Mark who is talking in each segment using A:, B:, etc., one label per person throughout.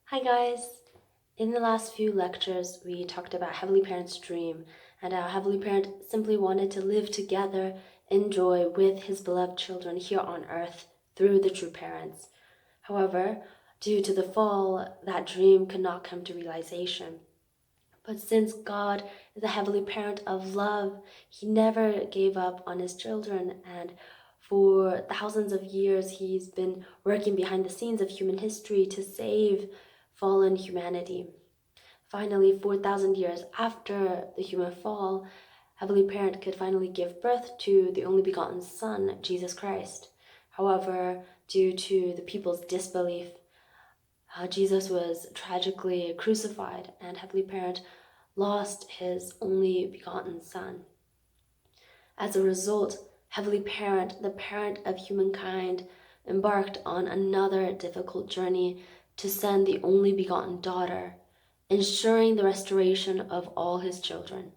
A: Hi guys! In the last few lectures, we talked about Heavenly Parent's dream and how Heavenly Parent simply wanted to live together in joy with his beloved children here on earth through the true parents. However, due to the fall, that dream could not come to realization. But since God is a Heavenly Parent of love, he never gave up on his children, and for thousands of years he's been working behind the scenes of human history to save fallen humanity. Finally, 4,000 years after the human fall, Heavenly Parent could finally give birth to the only begotten Son, Jesus Christ. However, due to the people's disbelief, Jesus was tragically crucified, and Heavenly Parent lost his only begotten Son. As a result, Heavenly Parent, the parent of humankind, embarked on another difficult journey to send the only begotten daughter, ensuring the restoration of all his children.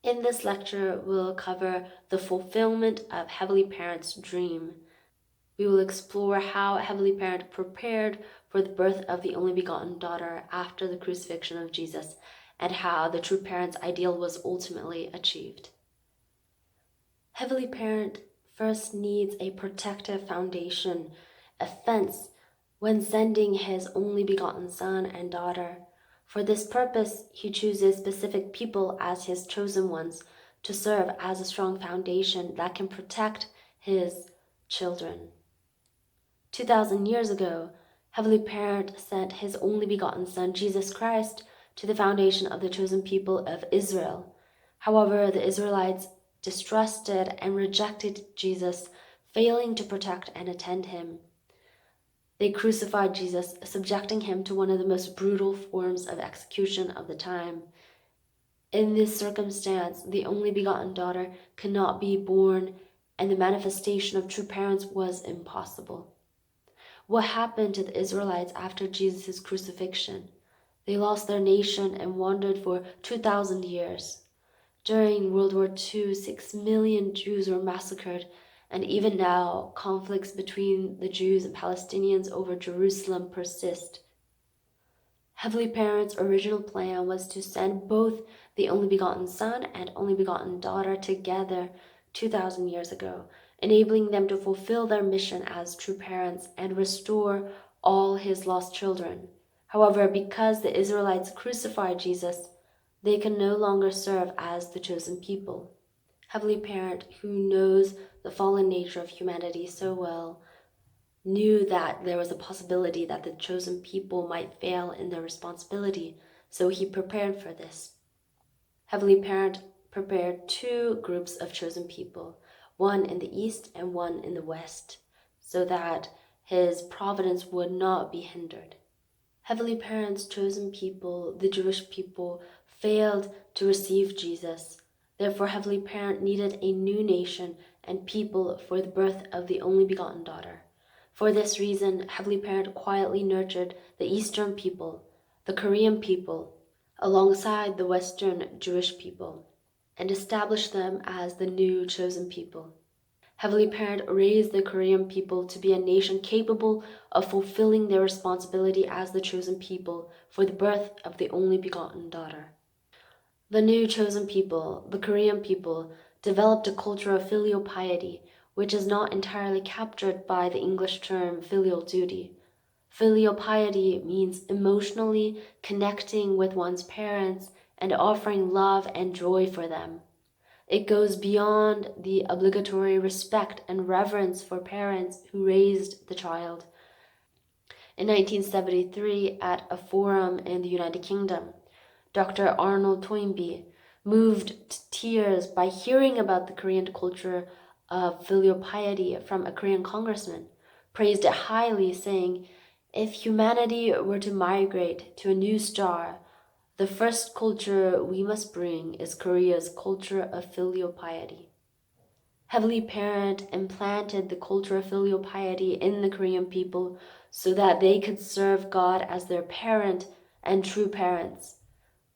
A: In this lecture, we'll cover the fulfillment of Heavenly Parent's dream. We will explore how Heavenly Parent prepared for the birth of the only begotten daughter after the crucifixion of Jesus, and how the true parent's ideal was ultimately achieved. Heavenly Parent first needs a protective foundation, a fence, when sending his only begotten son and daughter. For this purpose, he chooses specific people as his chosen ones to serve as a strong foundation that can protect his children. 2,000 years ago, Heavenly Parent sent his only begotten Son, Jesus Christ, to the foundation of the chosen people of Israel. However, the Israelites distrusted and rejected Jesus, failing to protect and attend him. They crucified Jesus, subjecting him to one of the most brutal forms of execution of the time. In this circumstance, the only begotten daughter could not be born, and the manifestation of true parents was impossible. What happened to the Israelites after Jesus' crucifixion? They lost their nation and wandered for 2,000 years. During World War II, 6 million Jews were massacred, and even now, conflicts between the Jews and Palestinians over Jerusalem persist. Heavenly Parent's original plan was to send both the only begotten Son and only begotten daughter together 2,000 years ago, enabling them to fulfill their mission as true parents and restore all his lost children. However, because the Israelites crucified Jesus, they can no longer serve as the chosen people. Heavenly Parent, who knows the fallen nature of humanity so well, knew that there was a possibility that the chosen people might fail in their responsibility, so he prepared for this. Heavenly Parent prepared two groups of chosen people, one in the east and one in the west, so that his providence would not be hindered. Heavenly Parent's chosen people, the Jewish people, failed to receive Jesus. Therefore, Heavenly Parent needed a new nation and people for the birth of the only begotten daughter. For this reason, Heavenly Parent quietly nurtured the Eastern people, the Korean people, alongside the Western Jewish people, and established them as the new chosen people. Heavenly Parent raised the Korean people to be a nation capable of fulfilling their responsibility as the chosen people for the birth of the only begotten daughter. The new chosen people, the Korean people, developed a culture of filial piety, which is not entirely captured by the English term filial duty. Filial piety means emotionally connecting with one's parents and offering love and joy for them. It goes beyond the obligatory respect and reverence for parents who raised the child. In 1973, at a forum in the United Kingdom, Dr. Arnold Toynbee, moved to tears by hearing about the Korean culture of filial piety from a Korean congressman, praised it highly, saying, "If humanity were to migrate to a new star, the first culture we must bring is Korea's culture of filial piety." Heavenly Parent implanted the culture of filial piety in the Korean people so that they could serve God as their parent and true parents.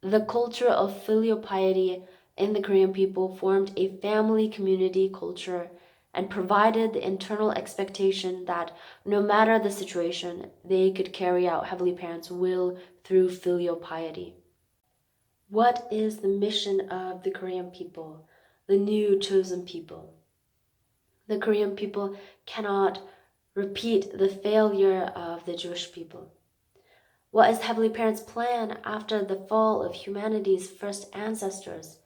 A: The culture of filial piety in the Korean people formed a family community culture and provided the internal expectation that no matter the situation, they could carry out Heavenly Parent's will through filial piety. What is the mission of the Korean people, the new chosen people? The Korean people cannot repeat the failure of the Jewish people. What is Heavenly Parent's plan after the fall of humanity's first ancestors?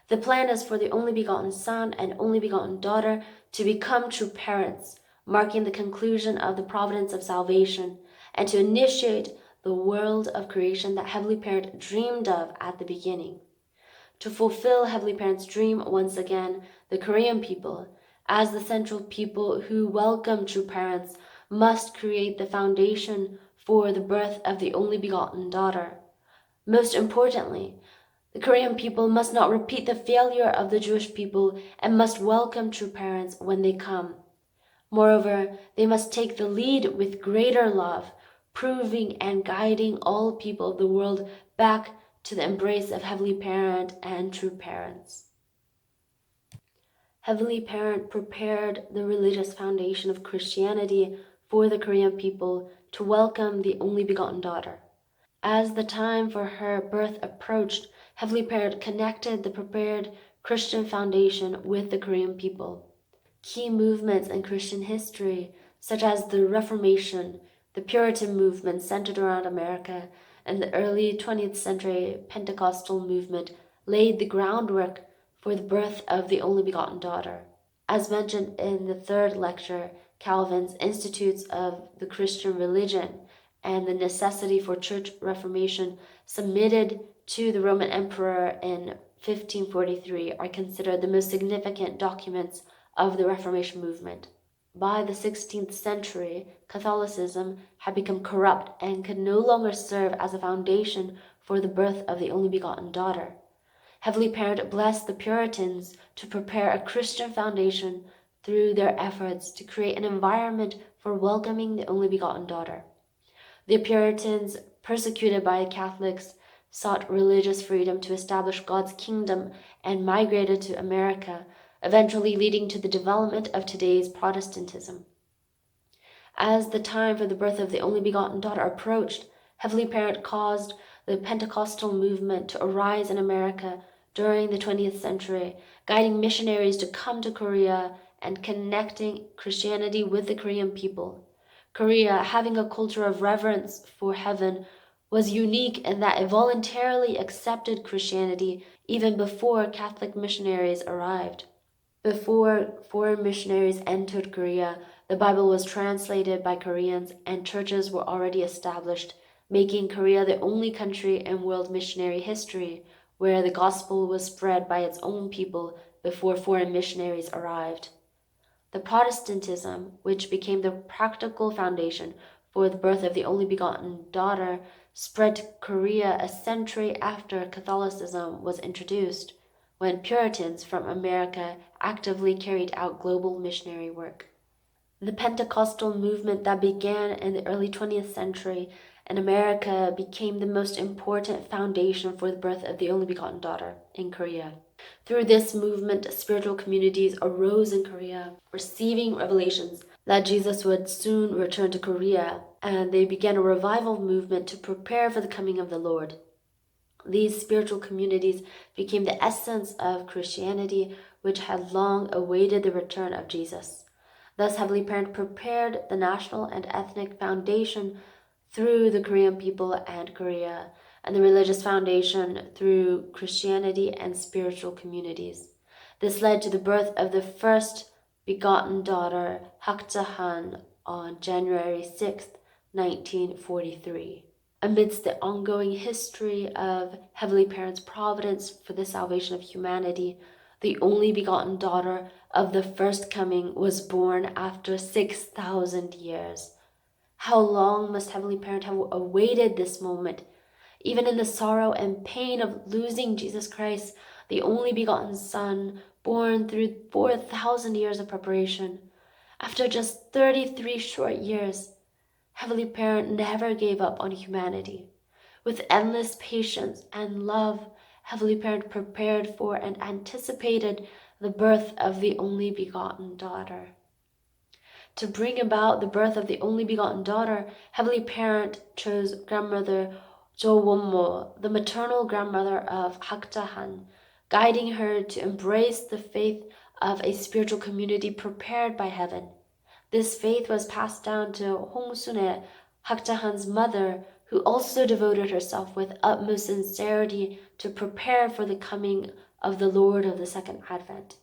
A: The plan is for the only begotten Son and only begotten Daughter to become true parents, marking the conclusion of the providence of salvation, and to initiate the world of creation that Heavenly Parent dreamed of at the beginning. To fulfill Heavenly Parent's dream once again, the Korean people, as the central people who welcome true parents, must create the foundation for the birth of the only begotten daughter. Most importantly, the Korean people must not repeat the failure of the Jewish people and must welcome true parents when they come. Moreover, they must take the lead with greater love, proving and guiding all people of the world back to the embrace of Heavenly Parent and true parents. Heavenly Parent prepared the religious foundation of Christianity for the Korean people to welcome the only begotten daughter. As the time for her birth approached, Heavenly Parent connected the prepared Christian foundation with the Korean people. Key movements in Christian history, such as the Reformation, the Puritan movement centered around America, and the early 20th century Pentecostal movement, laid the groundwork for the birth of the only begotten daughter. As mentioned in the third lecture, Calvin's Institutes of the Christian Religion and the necessity for church reformation submitted to the Roman Emperor in 1543 are considered the most significant documents of the Reformation movement. By the 16th century, Catholicism had become corrupt and could no longer serve as a foundation for the birth of the only begotten daughter. Heavenly Parent blessed the Puritans to prepare a Christian foundation through their efforts to create an environment for welcoming the only begotten daughter. The Puritans, persecuted by Catholics, sought religious freedom to establish God's kingdom and migrated to America, eventually leading to the development of today's Protestantism. As the time for the birth of the only begotten daughter approached, Heavenly Parent caused the Pentecostal movement to arise in America during the 20th century, guiding missionaries to come to Korea and connecting Christianity with the Korean people. Korea, having a culture of reverence for heaven, was unique in that it voluntarily accepted Christianity even before Catholic missionaries arrived. Before foreign missionaries entered Korea, the Bible was translated by Koreans and churches were already established, making Korea the only country in world missionary history where the gospel was spread by its own people before foreign missionaries arrived. The Protestantism, which became the practical foundation for the birth of the only begotten daughter, spread to Korea a century after Catholicism was introduced, when Puritans from America actively carried out global missionary work. The Pentecostal movement that began in the early 20th century in America became the most important foundation for the birth of the only begotten daughter in Korea. Through this movement, spiritual communities arose in Korea, receiving revelations that Jesus would soon return to Korea, and they began a revival movement to prepare for the coming of the Lord. These spiritual communities became the essence of Christianity, which had long awaited the return of Jesus. Thus, Heavenly Parent prepared the national and ethnic foundation through the Korean people and Korea, and the religious foundation through Christianity and spiritual communities. This led to the birth of the first begotten daughter, Hakjahan, on January 6, 1943. Amidst the ongoing history of Heavenly Parent's providence for the salvation of humanity, the only begotten daughter of the first coming was born after 6,000 years. How long must Heavenly Parent have awaited this moment? Even in the sorrow and pain of losing Jesus Christ, the only begotten Son, born through 4,000 years of preparation. After just 33 short years, Heavenly Parent never gave up on humanity. With endless patience and love, Heavenly Parent prepared for and anticipated the birth of the only begotten daughter. To bring about the birth of the only begotten daughter, Heavenly Parent chose grandmother Jowonmo, the maternal grandmother of Haktahan, guiding her to embrace the faith of a spiritual community prepared by heaven. This faith was passed down to Hongsune, Haktahan's mother, who also devoted herself with utmost sincerity to prepare for the coming of the Lord of the Second Advent.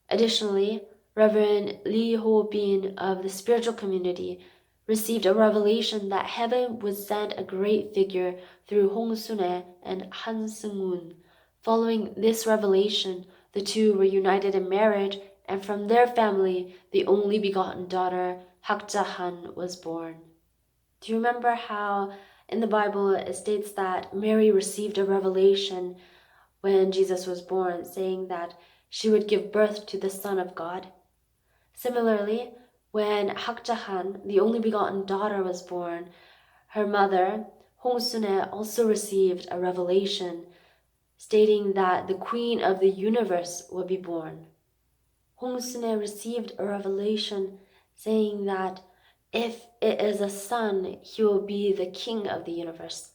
A: Additionally, Reverend Lee Ho-bin of the spiritual community received a revelation that heaven would send a great figure through Hongsune and Han Seung-un. Following this revelation, the two were united in marriage, and from their family, the only begotten daughter, Hakjahan, was born. Do you remember how in the Bible it states that Mary received a revelation when Jesus was born, saying that she would give birth to the Son of God? Similarly, when Hakjahan, the only begotten daughter, was born, her mother, Hongsune, also received a revelation stating that the Queen of the universe would be born. Hongsune received a revelation saying that if it is a son, he will be the king of the universe.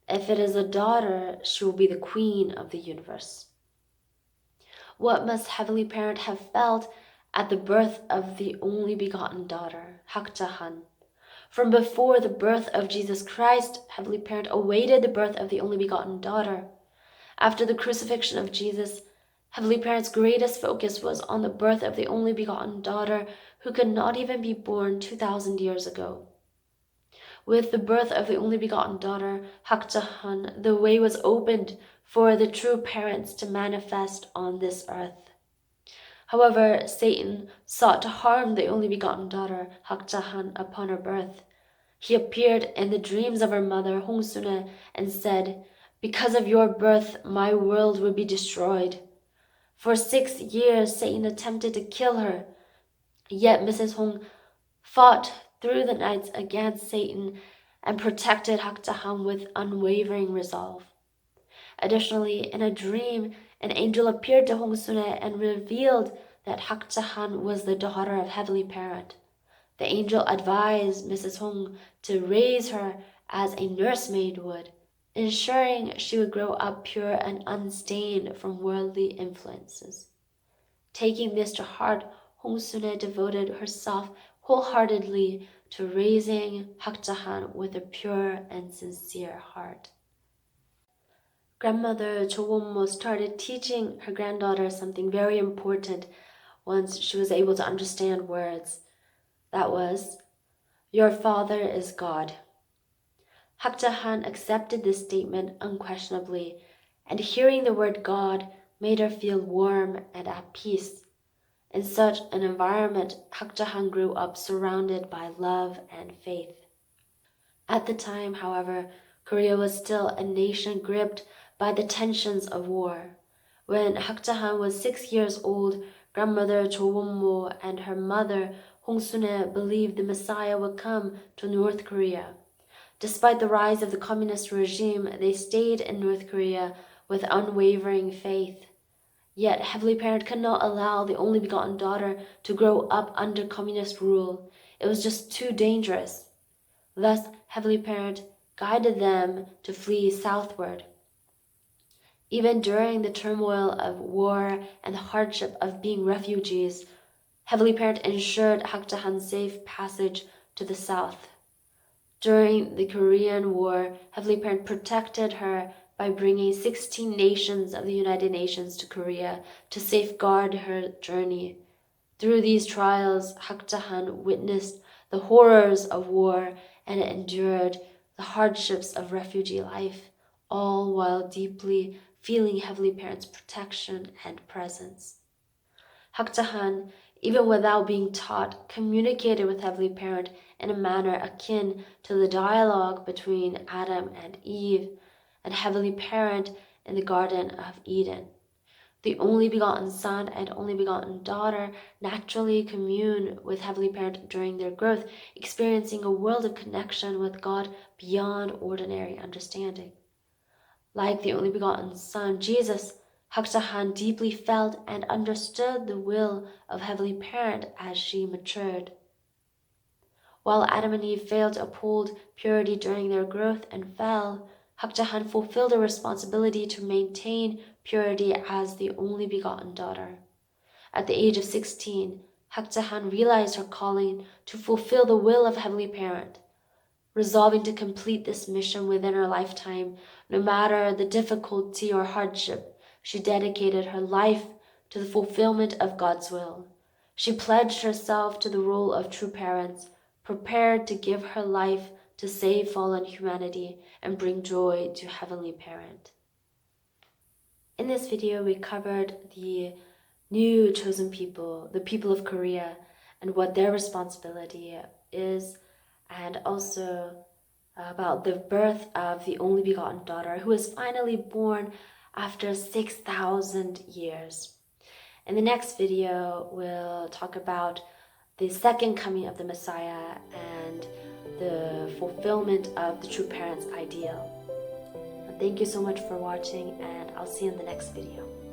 A: If it is a daughter, she will be the queen of the universe. What must Heavenly Parent have felt at the birth of the only begotten daughter, Hakjahan? From before the birth of Jesus Christ, Heavenly Parent awaited the birth of the only begotten daughter. After the crucifixion of Jesus, Heavenly Parent's greatest focus was on the birth of the only begotten daughter who could not even be born 2,000 years ago. With the birth of the only begotten daughter, Hakjahan, the way was opened for the true parents to manifest on this earth. However, Satan sought to harm the only begotten daughter, Hakjahan, upon her birth. He appeared in the dreams of her mother, Hongsune, and said, "Because of your birth, my world will be destroyed." For 6 years, Satan attempted to kill her. Yet Mrs. Hong fought through the nights against Satan and protected Hakjahan with unwavering resolve. Additionally, in a dream, an angel appeared to Hongsune and revealed that Hakjahan was the daughter of Heavenly Parent. The angel advised Mrs. Hong to raise her as a nursemaid would, ensuring she would grow up pure and unstained from worldly influences. Taking this to heart, Hongsune devoted herself wholeheartedly to raising Hakjahan with a pure and sincere heart. Grandmother Chowonmo started teaching her granddaughter something very important once she was able to understand words. That was, "Your father is God." Hakjahan accepted this statement unquestionably, and hearing the word God made her feel warm and at peace. In such an environment, Hakjahan grew up surrounded by love and faith. At the time, however, Korea was still a nation gripped by the tensions of war. When Hakjahan was 6 years old, grandmother Chowonmo and her mother Hongsune believed the Messiah would come to North Korea. Despite the rise of the communist regime, they stayed in North Korea with unwavering faith. Yet Heavenly Parent could not allow the only begotten daughter to grow up under communist rule. It was just too dangerous. Thus, Heavenly Parent guided them to flee southward. Even during the turmoil of war and the hardship of being refugees, Heavenly Parent ensured Hakjahan's safe passage to the south. During the Korean War, Heavenly Parent protected her by bringing 16 nations of the United Nations to Korea to safeguard her journey. Through these trials, Hakjahan witnessed the horrors of war and endured the hardships of refugee life, all while deeply feeling Heavenly Parent's protection and presence. Hakjahan, even without being taught, communicated with Heavenly Parent in a manner akin to the dialogue between Adam and Eve and Heavenly Parent in the Garden of Eden. The only begotten Son and only begotten daughter naturally commune with Heavenly Parent during their growth, experiencing a world of connection with God beyond ordinary understanding. Like the only begotten Son, Jesus, Hak Ja Han deeply felt and understood the will of Heavenly Parent as she matured. While Adam and Eve failed to uphold purity during their growth and fell, Hak Ja Han fulfilled a responsibility to maintain purity as the only begotten daughter. At the age of 16, Hak Ja Han realized her calling to fulfill the will of Heavenly Parent. Resolving to complete this mission within her lifetime, no matter the difficulty or hardship, she dedicated her life to the fulfillment of God's will. She pledged herself to the role of true parents, prepared to give her life to save fallen humanity and bring joy to Heavenly Parent. In this video, we covered the new chosen people, the people of Korea, and what their responsibility is, and also about the birth of the only begotten daughter who was finally born after 6,000 years. In the next video, we'll talk about the second coming of the Messiah and the fulfillment of the true parent's ideal. Thank you so much for watching, and I'll see you in the next video.